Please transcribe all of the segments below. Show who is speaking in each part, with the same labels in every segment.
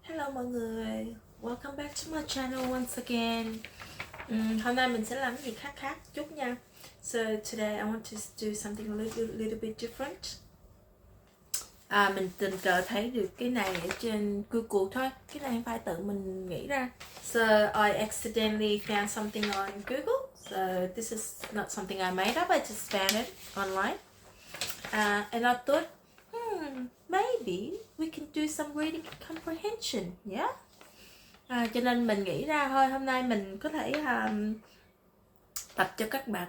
Speaker 1: Hello mọi người, welcome back to my channel once again. Hôm nay mình sẽ làm cái gì khác chút nha. So today I want to do something a little bit different. Mình tình cờ thấy được cái này ở trên Google thôi. Cái này không phải tự mình nghĩ ra. So I accidentally found something on Google. So this is not something I made up, I just found it online. And I thought, maybe we can do some reading comprehension, yeah? Cho nên mình nghĩ ra thôi, hôm nay mình có thể tập cho các bạn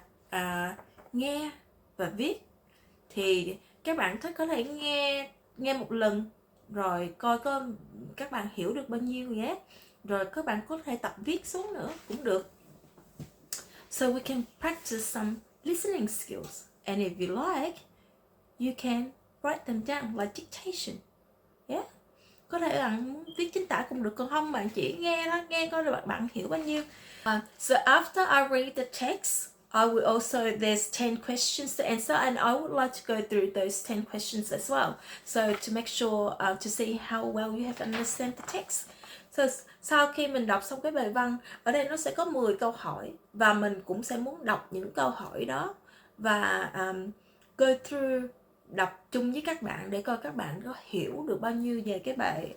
Speaker 1: nghe và viết. Thì các bạn có thể nghe một lần rồi coi có các bạn hiểu được bao nhiêu nhé. Rồi các bạn có thể tập viết xuống nữa cũng được. So we can practice some listening skills. And if you like, you can write them down like dictation. Yeah. Có thể bạn viết chính tả cũng được, còn không bạn chỉ nghe thôi, nghe coi rồi bạn hiểu bao nhiêu. So after I read the text, I will also, there's 10 questions to answer and I would like to go through those 10 questions as well. So to make sure, to see how well you have understand the text. So sau khi mình đọc xong cái bài văn, ở đây nó sẽ có 10 câu hỏi và mình cũng sẽ muốn đọc những câu hỏi đó và go through, đọc chung với các bạn để coi các bạn có hiểu được bao nhiêu về cái bài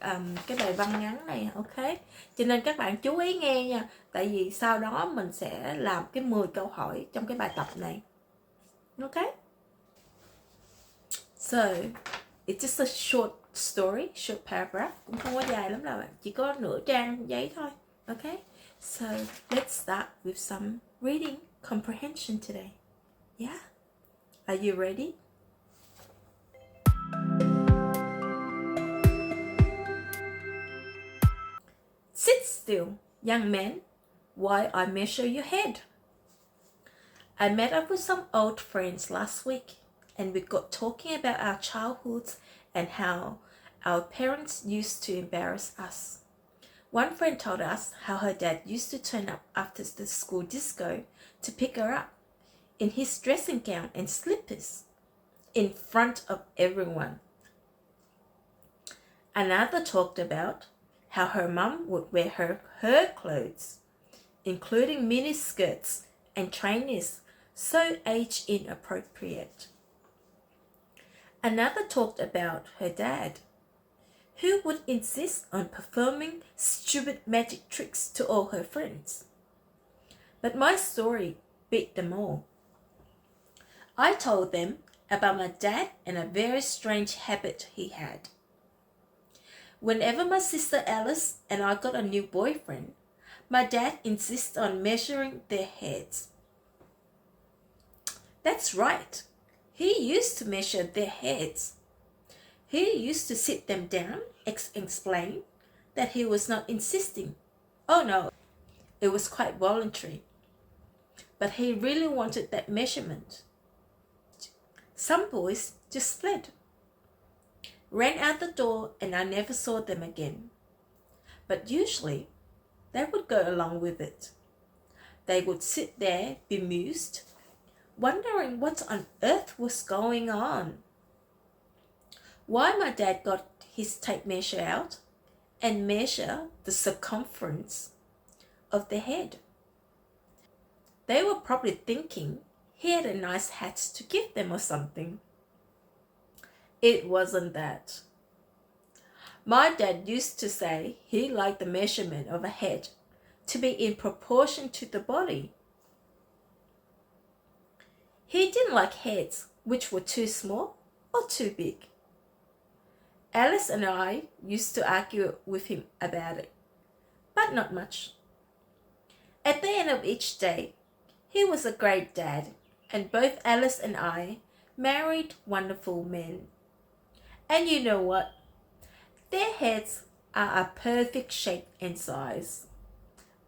Speaker 1: văn ngắn này, ok? Cho nên các bạn chú ý nghe nha, tại vì sau đó mình sẽ làm cái 10 câu hỏi trong cái bài tập này, ok? So it's just a short story, short paragraph, cũng không có dài lắm đâu, chỉ có nửa trang giấy thôi, ok? So let's start with some reading comprehension today. Yeah, are you ready? Sit still, young man, while I measure your head. I met up with some old friends last week, and we got talking about our childhoods and how our parents used to embarrass us. One friend told us how her dad used to turn up after the school disco to pick her up in his dressing gown and slippers in front of everyone. Another talked about how her mum would wear her clothes, including mini skirts and trainers, so age inappropriate. Another talked about her dad, who would insist on performing stupid magic tricks to all her friends. But my story beat them all. I told them about my dad and a very strange habit he had. Whenever my sister Alice and I got a new boyfriend, my dad insists on measuring their heads. That's right. He used to measure their heads. He used to sit them down and explain that he was not insisting. Oh no, it was quite voluntary. But he really wanted that measurement. Some boys just fled, ran out the door, and I never saw them again. But usually, they would go along with it. They would sit there bemused, wondering what on earth was going on. Why my dad got his tape measure out and measure the circumference of the head. They were probably thinking he had a nice hat to give them or something. It wasn't that. My dad used to say he liked the measurement of a head to be in proportion to the body. He didn't like heads which were too small or too big. Alice and I used to argue with him about it, but not much. At the end of each day, he was a great dad, and both Alice and I married wonderful men. And you know what? Their heads are a perfect shape and size.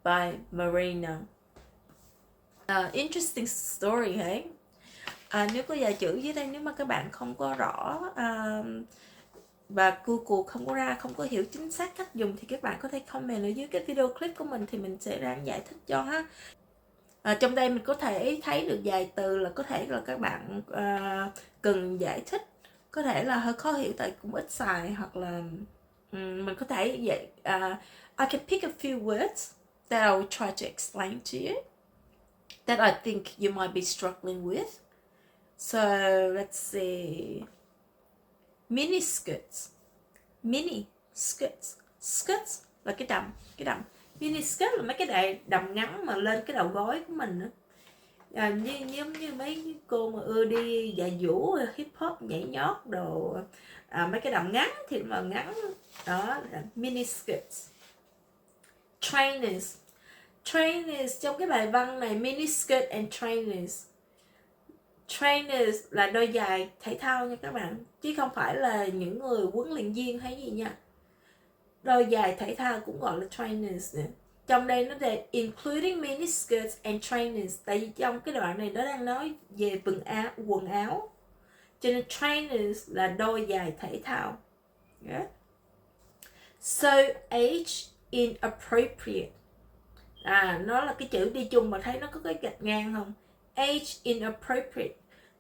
Speaker 1: By Marina. Interesting story, hey? Nếu có vài chữ dưới đây, nếu mà các bạn không có rõ và Google không có hiểu chính xác cách dùng thì các bạn có thể comment ở dưới cái video clip của mình thì mình sẽ ráng giải thích cho ha. Trong đây mình có thể thấy được vài từ là có thể là các bạn cần giải thích, có thể là hơi khó hiểu tại cũng ít xài, hoặc là Mình có thể vậy. I can pick a few words that I will try to explain to you that I think you might be struggling with. So let's see. Mini skirts. Mini skirts. Skirts là cái đầm. Mini skirt là mấy cái đầm ngắn mà lên cái đầu gối của mình nữa. Giống như mấy cô mà ưa đi dạ vũ, hip hop, nhảy nhót đồ, mấy cái đầm ngắn thì mà ngắn đó là mini skirts. Trainers. Trainers trong cái bài văn này, mini skirt and trainers. Trainers là đôi giày thể thao nha các bạn, chứ không phải là những người huấn luyện viên hay gì nha. Đôi giày thể thao cũng gọi là trainers nữa. Trong đây nó đề including mini skirts and trainers, tại vì trong cái đoạn này nó đang nói về quần áo, cho nên trainers là đôi giày thể thao. Yeah. So age inappropriate. Nó là cái chữ đi chung mà thấy nó có cái gạch ngang không? Age inappropriate,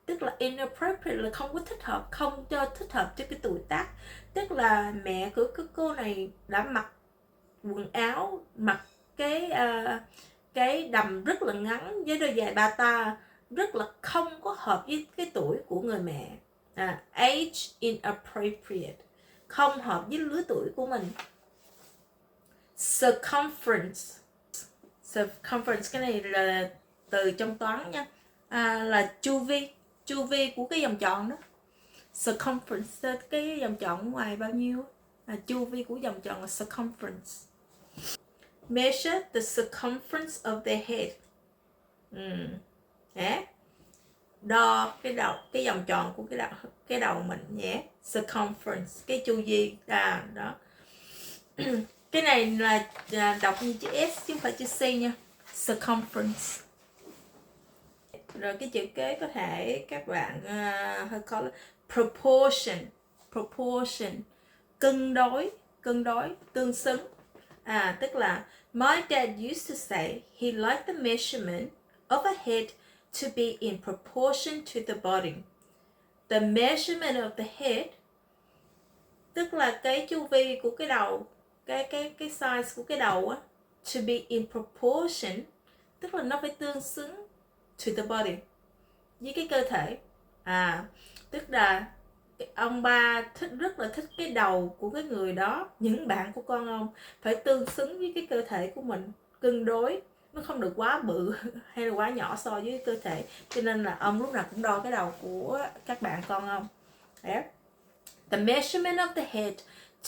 Speaker 1: tức là inappropriate là không có thích hợp, không cho thích hợp cho cái tuổi tác. Tức là mẹ của cái cô này đã mặc quần áo, mặc cái đầm rất là ngắn với đôi giày bata rất là không có hợp với cái tuổi của người mẹ. Age inappropriate, không hợp với lứa tuổi của mình. Circumference. Circumference, cái này là từ trong toán nha, là chu vi của cái vòng tròn đó. Circumference, cái vòng tròn ngoài bao nhiêu, chu vi của vòng tròn là circumference. Measure the circumference of their head. Đo cái vòng tròn của cái đầu mình nhé. Circumference, cái chu vi đó. Cái này là đọc như chữ S chứ không phải chữ C nha. Circumference. Rồi cái chữ kế có thể các bạn hơi có proportion, cân đối, tương xứng. Tức là my dad used to say he liked the measurement of a head to be in proportion to the body. The measurement of the head tức là cái chu vi của cái đầu, cái size của cái đầu á, to be in proportion tức là nó phải tương xứng to the body, với cái cơ thể. Tức là ông ba rất là thích cái đầu của cái người đó, những bạn của con ông phải tương xứng với cái cơ thể của mình, cân đối, nó không được quá bự hay là quá nhỏ so với cơ thể, cho nên là ông lúc nào cũng đo cái đầu của các bạn con ông. Đấy. The measurement of the head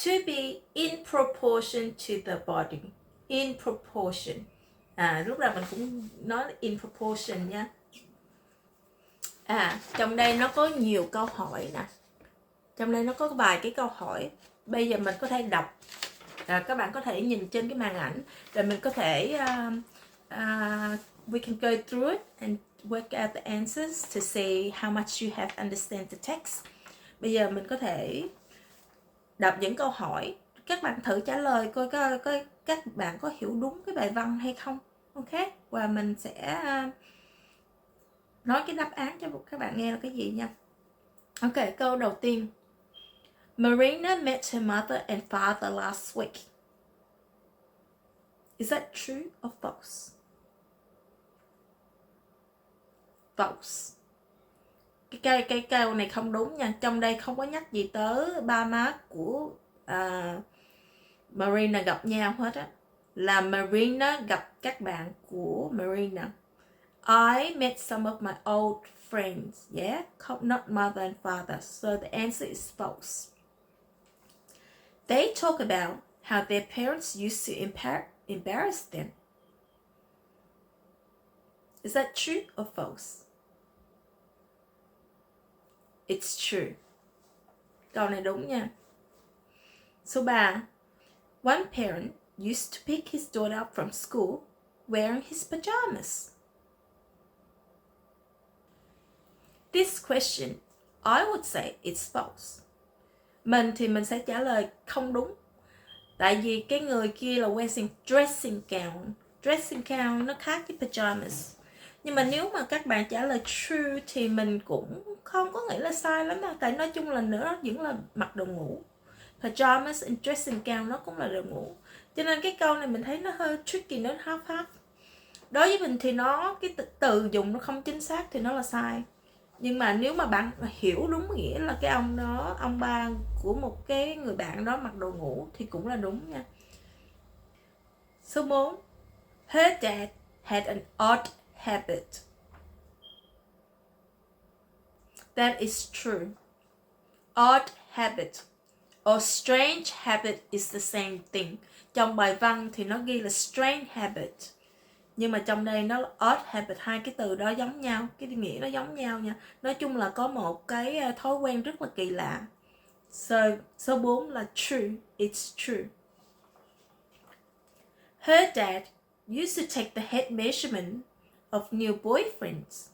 Speaker 1: to be in proportion to the body. In proportion. Lúc nào mình cũng nói in proportion nha. Trong đây nó có nhiều câu hỏi nè. Trong đây nó có vài cái câu hỏi. Bây giờ mình có thể đọc. Các bạn có thể nhìn trên cái màn ảnh. Rồi mình có thể we can go through it and work out the answers to see how much you have understand the text. Bây giờ mình có thể đọc những câu hỏi. Các bạn thử trả lời coi các bạn có hiểu đúng cái bài văn hay không. Ok? Và mình sẽ nói cái đáp án cho các bạn nghe là cái gì nha. Ok, câu đầu tiên. Marina met her mother and father last week. Is that true or false? False. Cái câu này không đúng nha. Trong đây không có nhắc gì tới ba má của Marina gặp nhau hết á. Là Marina gặp các bạn của Marina. I met some of my old friends. Yeah, not mother and father. So the answer is false. They talk about how their parents used to embarrass them. Is that true or false? It's true. Câu này đúng nha. Số 3. One parent used to pick his daughter up from school wearing his pajamas. This question, I would say it's false. Mình thì mình sẽ trả lời không đúng. Tại vì cái người kia là wearing dressing gown. Dressing gown nó khác với pajamas. Nhưng mà nếu mà các bạn trả lời true thì mình cũng không có nghĩ là sai lắm đâu. Tại nói chung là nữa vẫn là mặc đồ ngủ. Pajamas and dressing gown nó cũng là đồ ngủ. Cho nên cái câu này mình thấy nó hơi tricky, nó half. Đối với mình thì nó cái từ dùng nó không chính xác thì nó là sai. Nhưng mà nếu mà bạn hiểu đúng nghĩa là cái ông đó, ông ba của một cái người bạn đó mặc đồ ngủ thì cũng là đúng nha. Số 4. Her dad had an odd habit. That is true. Odd habit or strange habit is the same thing. Trong bài văn thì nó ghi là strange habit, nhưng mà trong đây nó là odd habit. Hai cái từ đó giống nhau, cái nghĩa nó giống nhau nha. Nói chung là có một cái thói quen rất là kỳ lạ. Số 4 là true. It's true. Her dad used to take the head measurement of new boyfriends.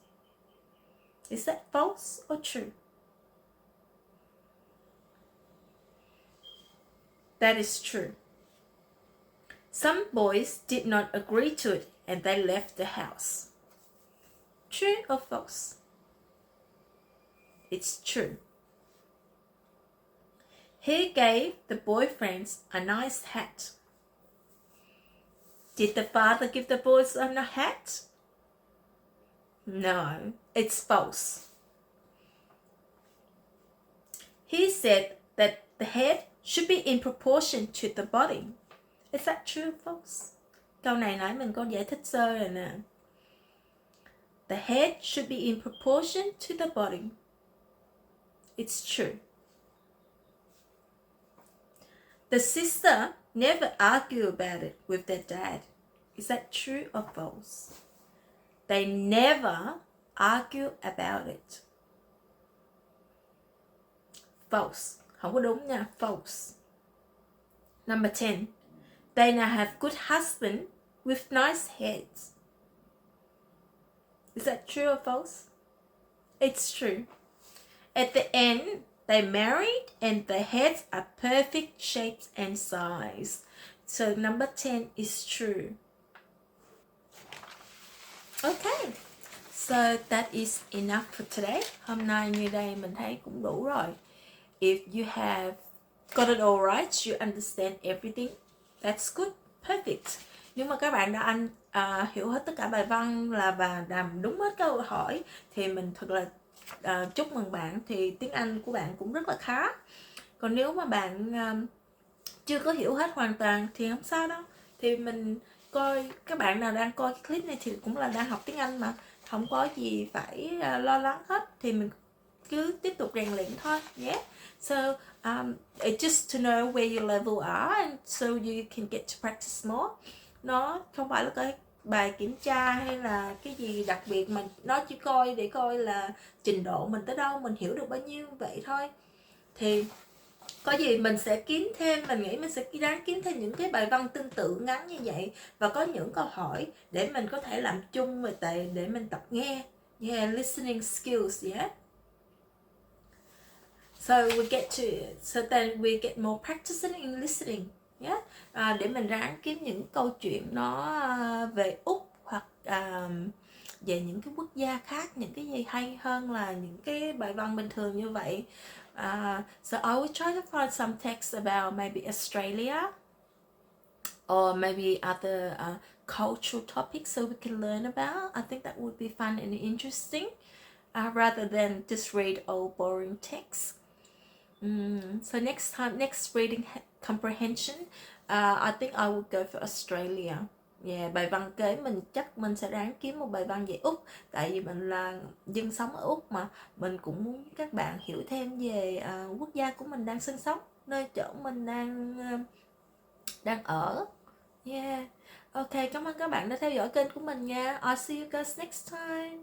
Speaker 1: Is that false or true? That is true. Some boys did not agree to it and they left the house. True or false? It's true. He gave the boyfriends a nice hat. Did the father give the boys a hat? No, it's false. He said that the head should be in proportion to the body. Is that true or false? Câu này nãy mình có giải thích sơ rồi nè. The head should be in proportion to the body. It's true. The sister never argued about it with their dad. Is that true or false? They never argue about it. False. Không có đúng nha. False. Number 10. They now have good husband with nice heads. Is that true or false? It's true. At the end, they married and their heads are perfect shapes and size. So number 10 is true. Okay. So that is enough for today. Hôm nay như đây mình thấy cũng đủ rồi. If you have got it all right, you understand everything, that's good, perfect. Nếu mà các bạn đã hiểu hết tất cả bài văn và làm đúng hết câu hỏi thì mình thật là chúc mừng bạn, thì tiếng Anh của bạn cũng rất là khá. Còn nếu mà bạn chưa có hiểu hết hoàn toàn thì không sao đâu. Thì mình coi, các bạn nào đang coi cái clip này thì cũng là đang học tiếng Anh mà, không có gì phải lo lắng hết, thì mình cứ tiếp tục rèn luyện thôi nhé. So it's just to know where your level are and so you can get to practice more. Nó không phải là cái bài kiểm tra hay là cái gì đặc biệt, mà nó chỉ coi để coi là trình độ mình tới đâu, mình hiểu được bao nhiêu vậy thôi. Thì có gì mình sẽ kiếm thêm, mình nghĩ mình sẽ ráng kiếm thêm những cái bài văn tương tự ngắn như vậy, và có những câu hỏi để mình có thể làm chung để mình tập nghe. Yeah, listening skills, yeah. So then we get more practicing in listening, yeah. Để mình ráng kiếm những câu chuyện nó về Úc hoặc về những cái quốc gia khác, những cái gì hay hơn là những cái bài văn bình thường như vậy. So I will try to find some texts about maybe Australia or maybe other cultural topics so we can learn about. I think that would be fun and interesting, rather than just read old boring texts. So next reading comprehension, I think I will go for Australia. Yeah, bài văn kế mình chắc mình sẽ ráng kiếm một bài văn về Úc, tại vì mình là dân sống ở Úc mà, mình cũng muốn các bạn hiểu thêm về quốc gia của mình đang sinh sống, nơi chỗ mình đang ở. Yeah. Ok, cảm ơn các bạn đã theo dõi kênh của mình nha. I'll see you guys next time.